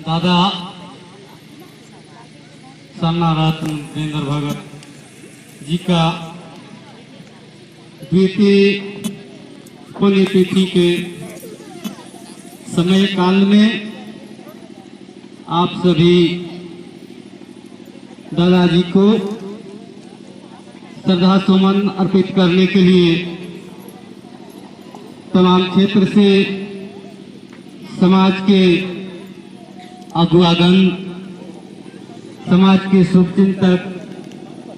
दादा सन्नारत्न वीरेंद्र भगत जी का द्वितीय पुण्यतिथि के समय काल में आप सभी दादाजी को श्रद्धा सुमन अर्पित करने के लिए तमाम क्षेत्र से समाज के अगुवागण, समाज के शुभचिंतक,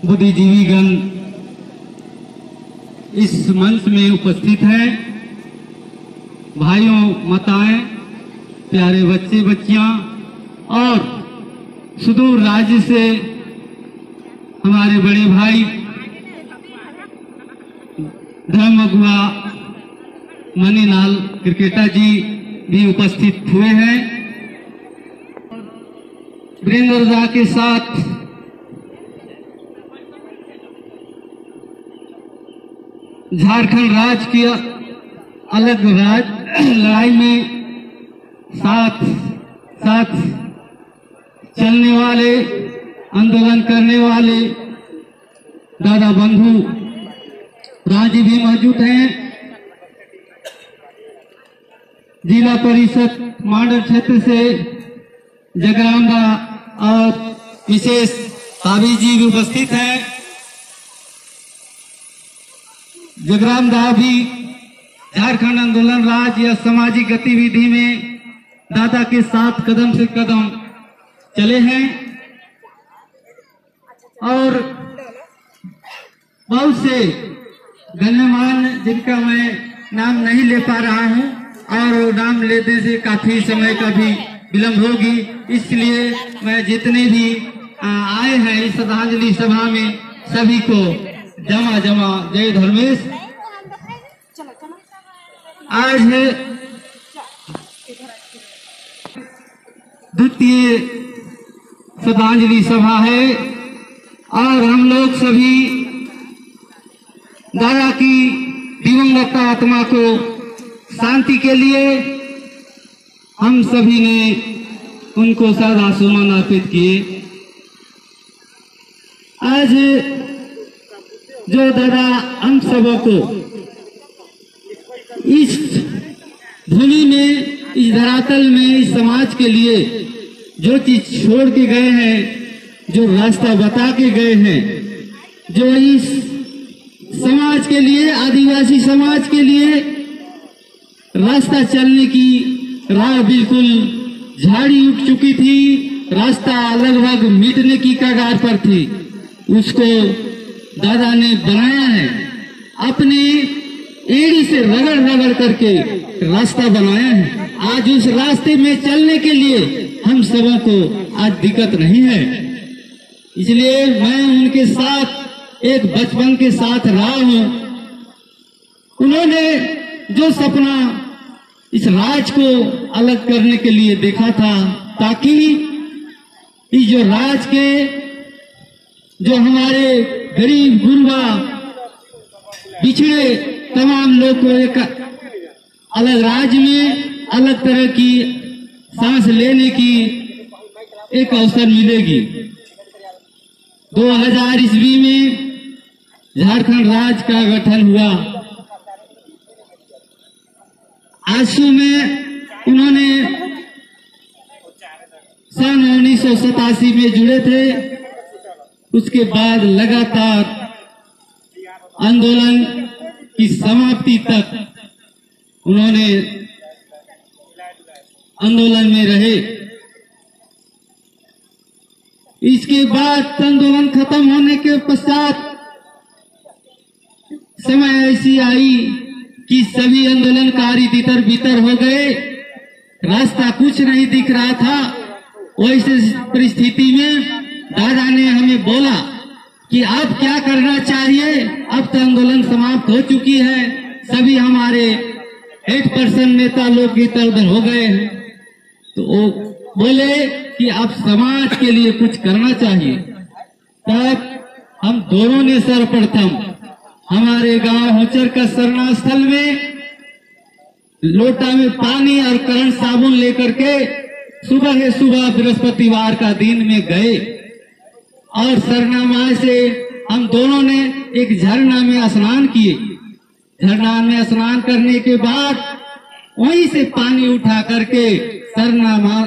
बुद्धिजीवीगण इस मंच में उपस्थित हैं। भाइयों, माताएं, प्यारे बच्चे बच्चियां और सुदूर राज्य से हमारे बड़े भाई धर्म अगुआ मनीलाल क्रिकेटा जी भी उपस्थित हुए हैं। वीरेंद्र दा के साथ झारखंड राज्य की अलग लड़ाई में साथ साथ चलने वाले, आंदोलन करने वाले दादा बंधु राजी भी मौजूद हैं। जिला परिषद मॉडल क्षेत्र से जगराम दा और विशेष ताबी जी भी उपस्थित हैं। जगराम दा भी झारखंड आंदोलन राज्य या सामाजिक गतिविधि में दादा के साथ कदम से कदम चले हैं और बहुत से गण्यमान जिनका मैं नाम नहीं ले पा रहा हूं और नाम लेने से काफी समय का भी विलंब होगी, इसलिए मैं जितने भी आए हैं इस श्रद्धांजलि सभा में सभी को जमा जमा जय धर्मेश। आज है द्वितीय श्रद्धांजलि सभा है और हम लोग सभी दादा की दिवंगत आत्मा को शांति के लिए हम सभी ने उनको श्रद्धा सुमन अर्पित किए। आज जो दादा हम सबों को इस भूमि में, इस धरातल में, इस समाज के लिए जो चीज छोड़ के गए हैं, जो रास्ता बता के गए हैं, जो इस समाज के लिए, आदिवासी समाज के लिए रास्ता चलने की राह बिल्कुल झाड़ी उठ चुकी थी, रास्ता लगभग मिटने की कगार पर थी, उसको दादा ने बनाया है। अपने एड़ी से रगड़ रगड़ करके रास्ता बनाया है। आज उस रास्ते में चलने के लिए हम सबों को आज दिक्कत नहीं है। इसलिए मैं उनके साथ एक बचपन के साथ रहा हूं। उन्होंने जो सपना इस राज को अलग करने के लिए देखा था, ताकि इस जो राज के जो हमारे गरीब गुरबा पिछड़े तमाम लोग को एक अलग राज्य में अलग तरह की सांस लेने की एक अवसर मिलेगी। 2000 ईस्वी में झारखंड राज्य का गठन हुआ। आंसू में उन्होंने सन 1987 में जुड़े थे। उसके बाद लगातार आंदोलन की समाप्ति तक उन्होंने आंदोलन में रहे। इसके बाद आंदोलन खत्म होने के पश्चात समय ऐसी आई कि सभी आंदोलनकारी तितर बितर हो गए, रास्ता कुछ नहीं दिख रहा था। वैसे परिस्थिति में दादा ने हमें बोला कि अब क्या करना चाहिए, अब तो आंदोलन समाप्त हो चुकी है, सभी हमारे 8% नेता लोग इधर उधर हो गए हैं, तो वो बोले कि अब समाज के लिए कुछ करना चाहिए। तब हम दोनों ने सर्वप्रथम हमारे गांव होचर का शरणा स्थल में लोटा में पानी और करंट साबुन लेकर के सुबह बृहस्पतिवार का दिन में गए और सरना माई से हम दोनों ने एक झरना में स्नान किए। झरना में स्नान करने के बाद वहीं से पानी उठा करके सरना माई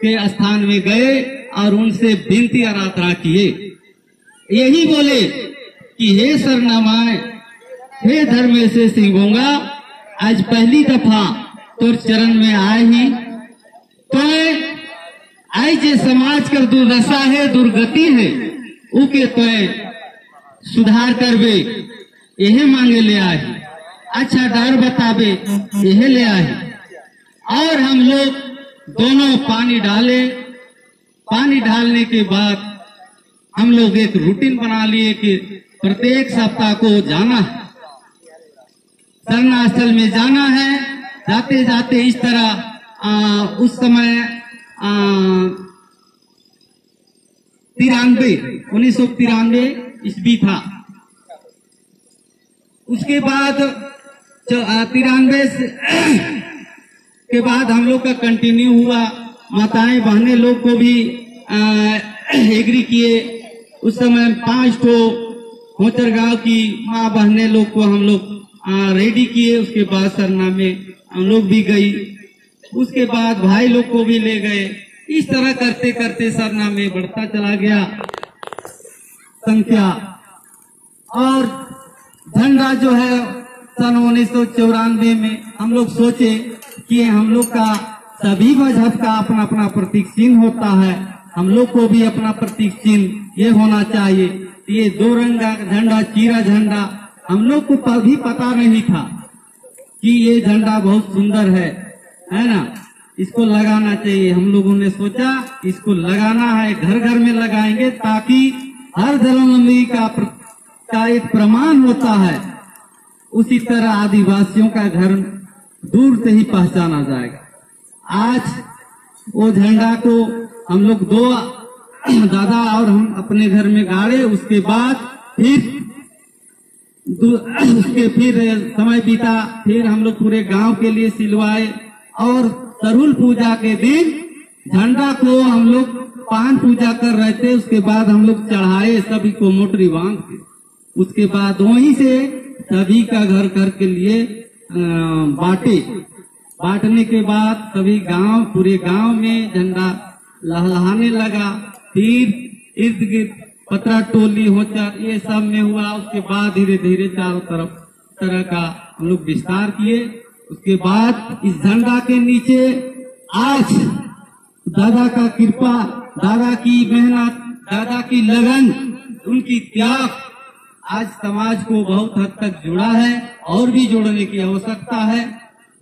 के स्थान में गए और उनसे विनती आराधना किए। यही बोले कि हे सरना माई, हे धर्मेश सिंह बोंगा, आज पहली दफा तोर चरण में आए ही तो आई जे समाज का दुर्दशा है, दुर्गति है, उके तो सुधार करबे यही मांगे ले आए। अच्छा डर बताबे यही ले आए। और हम लोग दोनों पानी डाले। पानी डालने के बाद हम लोग एक रूटीन बना लिए कि प्रत्येक सप्ताह को जाना है, सरना स्थल में जाना है। जाते जाते इस तरह उस समय 1993 ईस्वी था। उसके बाद 93 के बाद हम लोग का कंटिन्यू हुआ। माताएं बहनें लोग को भी एग्री किए। उस समय 5 ठो होचर गांव की माँ बहनें लोग को हम लोग रेडी किए। उसके बाद सरना में हम लोग भी गई। उसके बाद भाई लोग को भी ले गए। इस तरह करते करते सरना में बढ़ता चला गया संख्या। और झंडा जो है सन 1994 में हम लोग सोचे कि हम लोग का सभी मजहब का अपना अपना प्रतीक चिन्ह होता है, हम लोग को भी अपना प्रतीक चिन्ह ये होना चाहिए। ये 2 रंग का झंडा, चीरा झंडा, हम लोग को कभी पता नहीं था कि ये झंडा बहुत सुंदर है ना, इसको लगाना चाहिए। हम लोगों ने सोचा इसको लगाना है, घर घर में लगाएंगे ताकि हर धर्मावलंबी का एक प्रमाण होता है। उसी तरह आदिवासियों का घर दूर से ही पहचाना जाएगा। आज वो झंडा को हम लोग 2 दादा और हम अपने घर में गाड़े। उसके बाद फिर समय बीता। फिर हम लोग पूरे गांव के लिए सिलवाए और तरुल पूजा के दिन झंडा को हम लोग पान पूजा कर रहे थे। उसके बाद हम लोग चढ़ाए सभी को मोटरी बांध के। उसके बाद वहीं से सभी का घर घर के लिए बांटे। बांटने के बाद सभी गांव, पूरे गांव में झंडा लहलहाने लगा। फिर इर्द गिर्द पतरा टोली होचर ये सब में हुआ। उसके बाद धीरे धीरे चारों तरह का हम लोग विस्तार किए। उसके बाद इस झंडा के नीचे आज दादा का कृपा, दादा की मेहनत, दादा की लगन, उनकी त्याग आज समाज को बहुत हद तक जुड़ा है और भी जोड़ने की आवश्यकता है।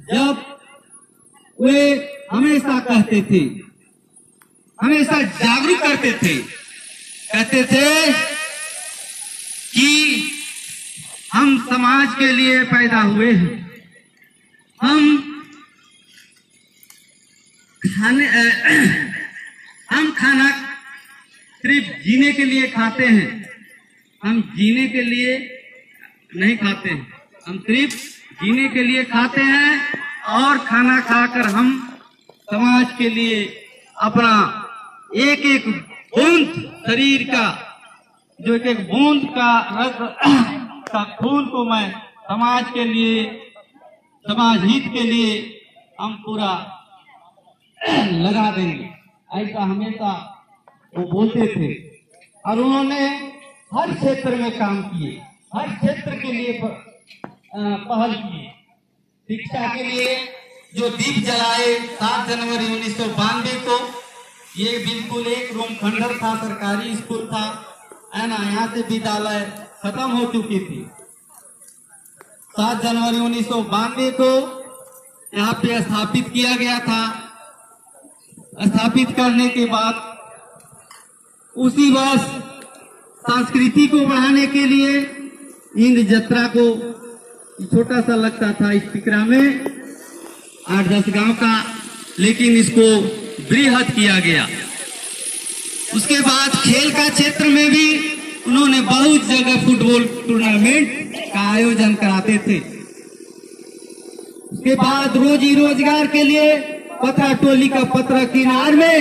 जब वे हमेशा कहते थे, हमेशा जागरूक करते थे, कहते थे कि हम समाज के लिए पैदा हुए हैं, हम खाना सिर्फ जीने के लिए खाते हैं, हम जीने के लिए नहीं खाते हैं, हम सिर्फ जीने के लिए खाते हैं। और खाना खाकर हम समाज के लिए अपना एक एक बूंद शरीर का, जो एक एक बूंद का रक्त का खून को मैं समाज के लिए, समाज हित के लिए हम पूरा लगा देंगे, ऐसा हमेशा वो बोलते थे। और उन्होंने हर क्षेत्र में काम किए, हर क्षेत्र के लिए पहल की। शिक्षा के लिए जो दीप जलाए 7 जनवरी 1992 को, ये बिल्कुल एक रूम खंडर था, सरकारी स्कूल था, है ना, यहाँ से विद्यालय खत्म हो चुकी थी। 7 जनवरी 1992 को यहाँ पे स्थापित किया गया था। स्थापित करने के बाद उसी वर्ष संस्कृति को बढ़ाने के लिए इंद्र जत्रा को छोटा सा लगता था इस टिकरा में 8-10 गांव का, लेकिन इसको बृहद किया गया। उसके बाद खेल का क्षेत्र में भी उन्होंने बहुत जगह फुटबॉल टूर्नामेंट का आयोजन कराते थे। उसके बाद रोजी रोजगार के लिए पतरा टोली का पतरा किनार में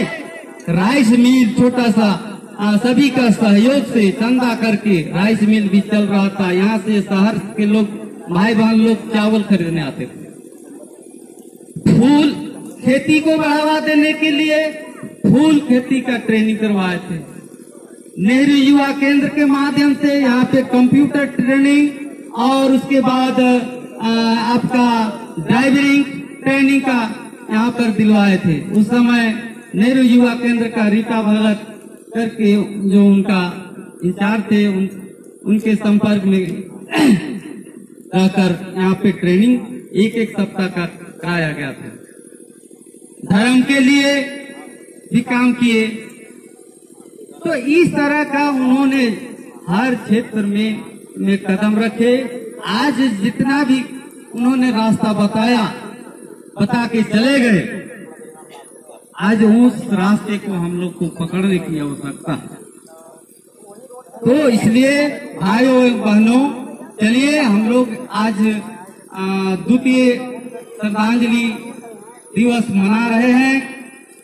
राइस मिल छोटा सा सभी का सहयोग से चंदा करके राइस मिल भी चल रहा था। यहाँ से शहर के लोग भाई बहन लोग चावल खरीदने आते थे। फूल खेती को बढ़ावा देने के लिए फूल खेती का ट्रेनिंग करवाए थे। नेहरू युवा केंद्र के माध्यम से यहाँ पे कंप्यूटर ट्रेनिंग और उसके बाद आपका ड्राइविंग ट्रेनिंग का यहाँ पर दिलवाए थे। उस समय नेहरू युवा केंद्र का रीता भगत करके जो उनका इंचार्ज थे उनके संपर्क में जाकर यहाँ पे ट्रेनिंग एक सप्ताह का कराया गया था। धर्म के लिए भी काम किए। तो इस तरह का उन्होंने हर क्षेत्र में कदम रखे। आज जितना भी उन्होंने रास्ता बता के चले गए, आज उस रास्ते को हम लोग को पकड़ने की आवश्यकता है। तो इसलिए भाइयों एवं बहनों, चलिए हम लोग आज द्वितीय श्रद्धांजलि दिवस मना रहे हैं।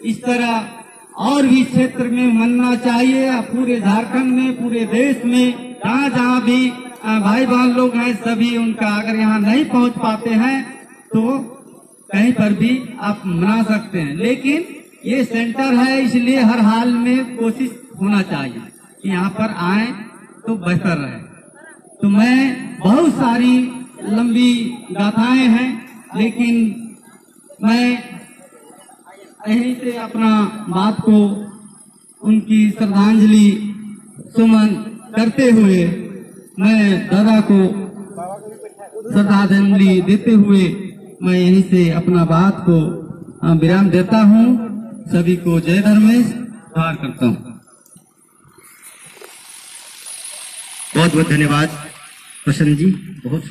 इस तरह और भी क्षेत्र में मनना चाहिए। पूरे झारखंड में, पूरे देश में जहाँ भी भाई बहन लोग हैं सभी उनका अगर यहाँ नहीं पहुँच पाते हैं तो कहीं पर भी आप मना सकते हैं। लेकिन ये सेंटर है इसलिए हर हाल में कोशिश होना चाहिए कि यहाँ पर आए तो बेहतर रहे। तो मैं बहुत सारी लंबी गाथाएं हैं लेकिन मैं यहीं से अपना बात को उनकी श्रद्धांजलि सुमन करते हुए मैं दादा को श्रद्धांजलि देते हुए मैं यहीं से अपना बात को विराम देता हूँ। सभी को जय धर्मेश जोहार करता हूँ। बहुत बहुत धन्यवाद प्रसन्न जी। बहुत